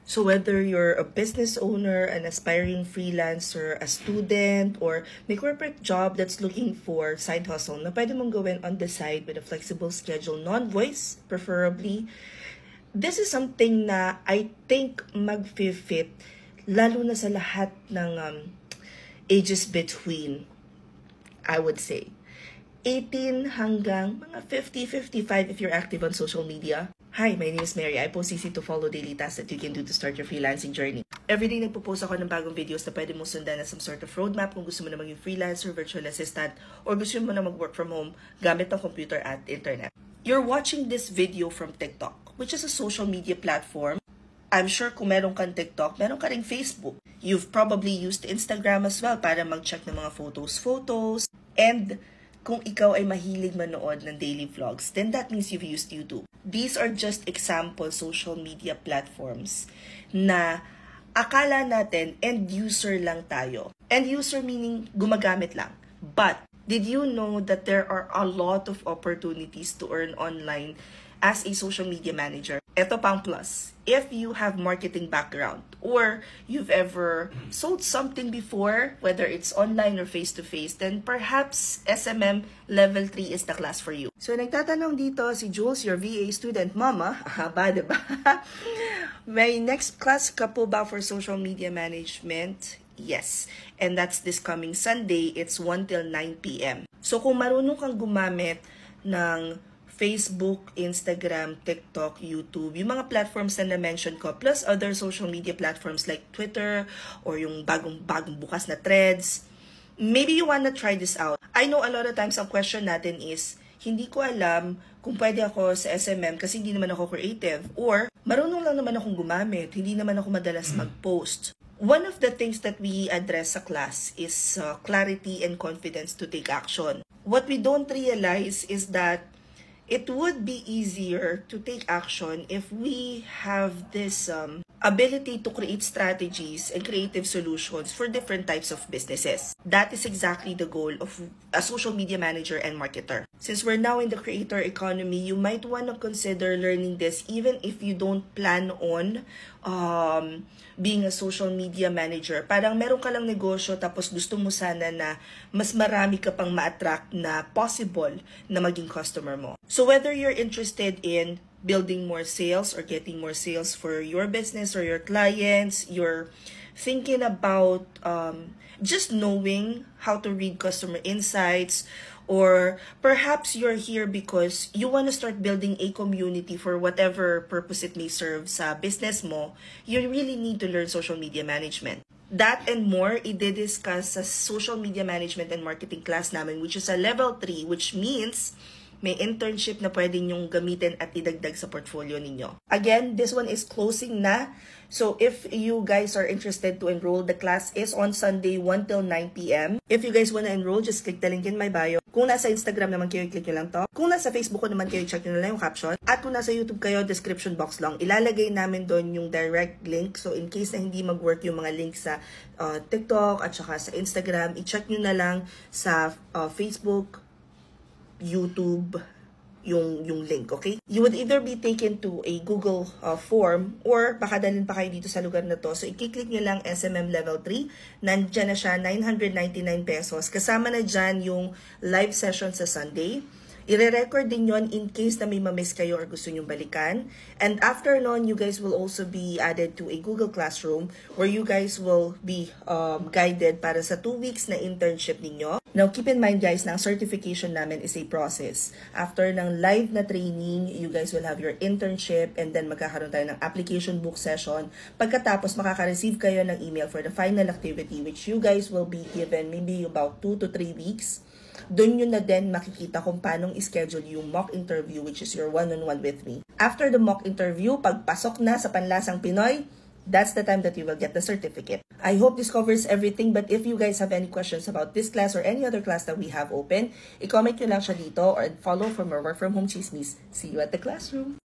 So whether you're a business owner, an aspiring freelancer, a student, or may corporate job that's looking for side hustle na pwede mong gawin on the side with a flexible schedule, non-voice preferably, this is something na I think mag-fit lalo na sa lahat ng ages between, I would say, 18 hanggang mga 50, 55 if you're active on social media. Hi, my name is Mary. I post easy to follow daily tasks that you can do to start your freelancing journey. Everyday nagpo-post ako ng bagong videos na pwede mo sundan na some sort of roadmap kung gusto mo na maging freelancer, virtual assistant, or gusto mo na mag-work from home gamit ng computer at internet. You're watching this video from TikTok, which is a social media platform. I'm sure kung meron kang TikTok, meron ka ring Facebook. You've probably used Instagram as well para mag-check ng mga photos. And kung ikaw ay mahilig manood ng daily vlogs, then that means you've used YouTube. These are just example social media platforms na akala natin end user lang tayo. End user meaning gumagamit lang. But did you know that there are a lot of opportunities to earn online as a social media manager? Ito pang plus. If you have marketing background or you've ever sold something before, whether it's online or face-to-face, then perhaps SMM Level 3 is the class for you. So, nagtatanong dito si Jules, your VA student mama. Ba, diba? May next class ka po ba for social media management? Yes. And that's this coming Sunday. It's 1 till 9 p.m. So, kung marunong kang gumamit ng Facebook, Instagram, TikTok, YouTube, yung mga platforms na na-mention ko, plus other social media platforms like Twitter or yung bagong bukas na Threads. Maybe you wanna try this out. I know a lot of times ang question natin is, hindi ko alam kung pwede ako sa SMM kasi hindi naman ako creative, or marunong lang naman akong gumamit, hindi naman ako madalas mag-post. One of the things that we address sa class is clarity and confidence to take action. What we don't realize is that it would be easier to take action if we have this ability to create strategies and creative solutions for different types of businesses. That is exactly the goal of a social media manager and marketer. Since we're now in the creator economy, you might want to consider learning this even if you don't plan on being a social media manager. Parang meron ka lang negosyo tapos gusto mo sana na mas marami ka pang ma-attract na possible na maging customer mo. So whether you're interested in building more sales or getting more sales for your business or your clients, you're thinking about just knowing how to read customer insights, or perhaps you're here because you want to start building a community for whatever purpose it may serve sa business mo, you really need to learn social media management. That and more, i-discuss sa social media management and marketing class namin, which is a level 3, which means may internship na pwede nyong gamitin at idagdag sa portfolio ninyo. Again, this one is closing na. So if you guys are interested to enroll, the class is on Sunday 1 till 9 p.m. If you guys wanna enroll, just click the link in my bio. Kung nasa Instagram naman kayo, click nyo lang to. Kung nasa Facebook ko naman kayo, check nyo lang yung caption. At kung nasa YouTube kayo, description box lang. Ilalagay namin doon yung direct link. So in case na hindi mag-work yung mga links sa TikTok at saka sa Instagram, i-check nyo na lang sa Facebook, YouTube, yung link, okay? You would either be taken to a Google form or baka dalhin pa kayo dito sa lugar na to. So, i-click nyo lang SMM Level 3. Nandyan na siya, 999 pesos. Kasama na dyan yung live session sa Sunday. I-record din yon in case na may mamiss kayo or gusto nyong balikan. And after nun, you guys will also be added to a Google Classroom where you guys will be guided para sa 2 weeks na internship ninyo. Now, keep in mind guys na ang certification namin is a process. After ng live na training, you guys will have your internship and then magkakaroon tayo ng application book session. Pagkatapos, makaka-receive kayo ng email for the final activity which you guys will be given maybe about 2 to 3 weeks. Doon nyo na din makikita kung paano i-schedule yung mock interview which is your one-on-one with me. After the mock interview, pagpasok na sa Panlasang Pinoy, that's the time that you will get the certificate. I hope this covers everything, but if you guys have any questions about this class or any other class that we have open, i-comment nyo lang siya dito or follow for more work from home chismis. See you at the classroom!